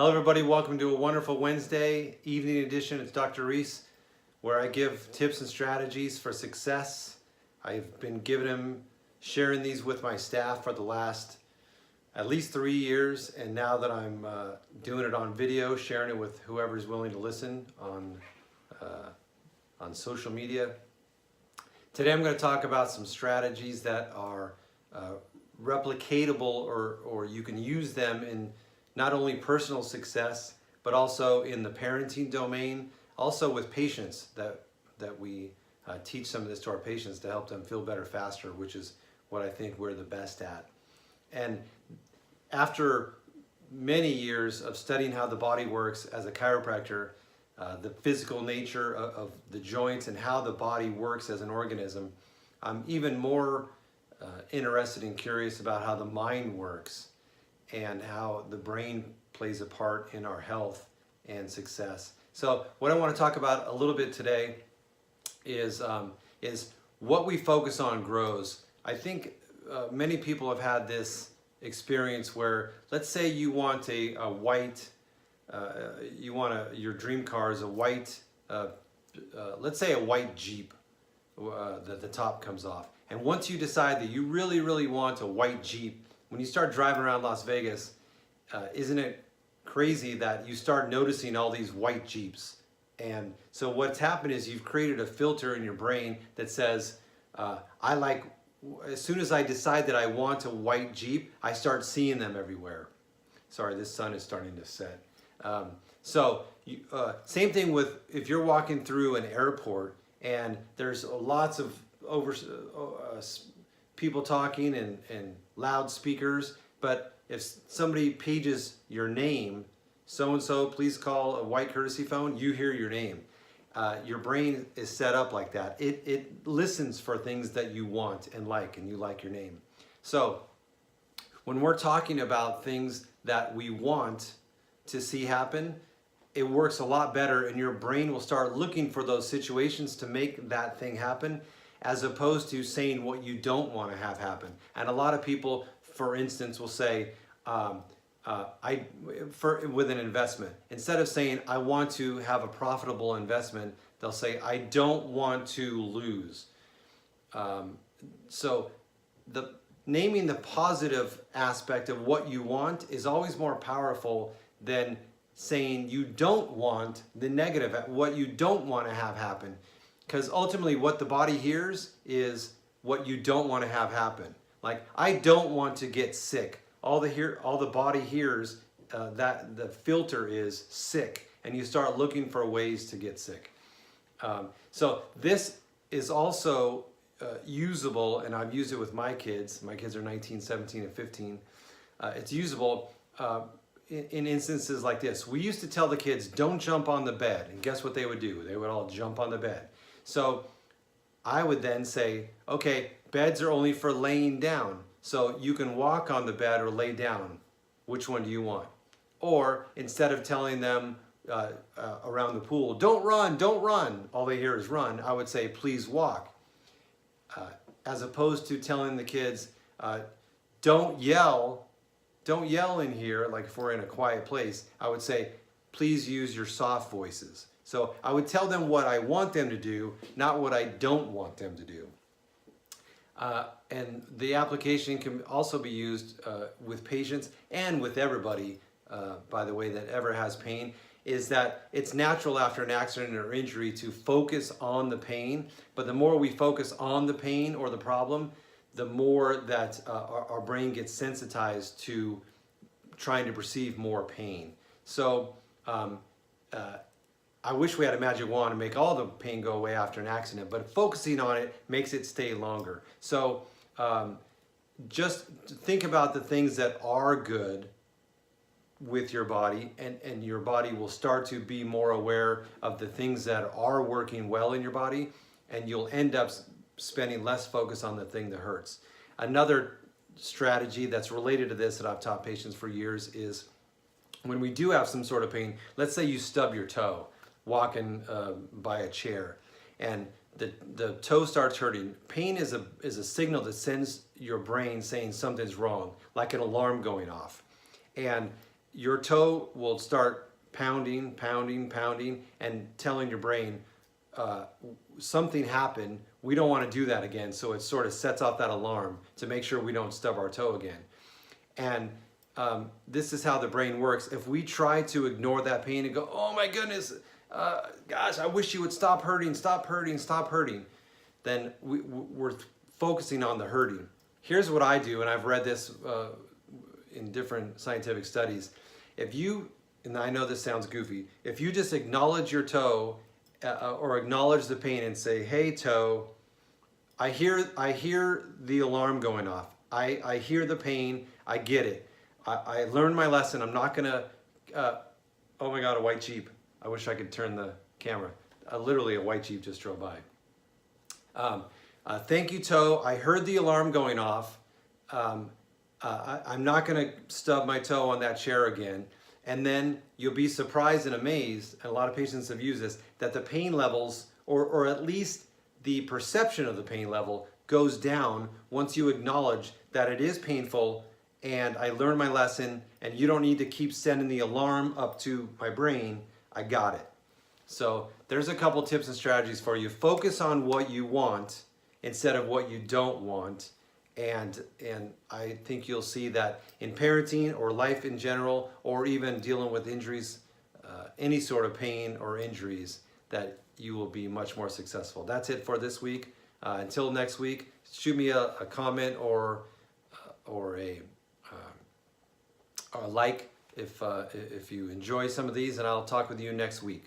Hello everybody, welcome to a wonderful Wednesday evening edition. It's Dr. Reese, where I give tips and strategies for success. I've been sharing these with my staff for the last at least 3 years, and now that I'm doing it on video, sharing it with whoever's willing to listen on social media. Today I'm going to talk about some strategies that are replicatable or you can use them in not only personal success, but also in the parenting domain, also with patients that we teach some of this to our patients to help them feel better faster, which is what I think we're the best at. And after many years of studying how the body works as a chiropractor, the physical nature of the joints and how the body works as an organism, I'm even more interested and curious about how the mind works and how the brain plays a part in our health and success. So what I want to talk about a little bit today is what we focus on grows. I think many people have had this experience where, let's say you want a white, your dream car is a white, let's say a white Jeep that the top comes off. And once you decide that you really, really want a white Jeep, when you start driving around Las Vegas, isn't it crazy that you start noticing all these white Jeeps? And so what's happened is you've created a filter in your brain that says, as soon as I decide that I want a white Jeep, I start seeing them everywhere. Sorry, this sun is starting to set. Same thing with if you're walking through an airport and there's lots of people talking and loudspeakers, but if somebody pages your name, so-and-so, please call a white courtesy phone, you hear your name. Your brain is set up like that. It listens for things that you want and you like your name. So when we're talking about things that we want to see happen, it works a lot better, and your brain will start looking for those situations to make that thing happen, as opposed to saying what you don't want to have happen. And a lot of people, for instance, will say, with an investment, instead of saying, I want to have a profitable investment, they'll say, I don't want to lose. So naming the positive aspect of what you want is always more powerful than saying you don't want the negative, what you don't want to have happen. Because ultimately what the body hears is what you don't want to have happen. Like, I don't want to get sick. All the body hears, that the filter is sick, and you start looking for ways to get sick. So this is also usable, and I've used it with my kids. My kids are 19, 17, and 15. It's usable in instances like this. We used to tell the kids, don't jump on the bed. And guess what they would do? They would all jump on the bed. So I would then say, okay, beds are only for laying down. So you can walk on the bed or lay down. Which one do you want? Or instead of telling them around the pool, don't run, don't run, all they hear is run, I would say, please walk. As opposed to telling the kids, don't yell in here, like if we're in a quiet place, I would say, please use your soft voices. So I would tell them what I want them to do, not what I don't want them to do. And the application can also be used with patients and with everybody, by the way, that ever has pain, is that it's natural after an accident or injury to focus on the pain, but the more we focus on the pain or the problem, the more that our brain gets sensitized to trying to perceive more pain. So I wish we had a magic wand to make all the pain go away after an accident, but focusing on it makes it stay longer. So just think about the things that are good with your body, and your body will start to be more aware of the things that are working well in your body, and you'll end up spending less focus on the thing that hurts. Another strategy that's related to this that I've taught patients for years is when we do have some sort of pain, let's say you stub your toe walking by a chair and the toe starts hurting. Pain is a signal that sends your brain saying something's wrong, like an alarm going off. And your toe will start pounding, pounding, pounding, and telling your brain something happened. We don't want to do that again. So it sort of sets off that alarm to make sure we don't stub our toe again. And this is how the brain works. If we try to ignore that pain and go, oh my goodness, gosh, I wish you would stop hurting, stop hurting, stop hurting, then we're focusing on the hurting. Here's what I do, and I've read this in different scientific studies. If you, and I know this sounds goofy, if you just acknowledge your toe or acknowledge the pain and say, hey toe, I hear the alarm going off. I hear the pain, I get it. I learned my lesson. I'm not gonna, oh my God, a white Jeep. I wish I could turn the camera. Literally a white Jeep just drove by. Thank you, toe. I heard the alarm going off. I'm not gonna stub my toe on that chair again. And then you'll be surprised and amazed, and a lot of patients have used this, that the pain levels, or at least the perception of the pain level, goes down once you acknowledge that it is painful and I learned my lesson, and you don't need to keep sending the alarm up to my brain. I got it. So there's a couple tips and strategies for you. Focus on what you want instead of what you don't want. And I think you'll see that in parenting or life in general, or even dealing with injuries, any sort of pain or injuries, that you will be much more successful. That's it for this week. Until next week, shoot me a comment or a like if you enjoy some of these, and I'll talk with you next week.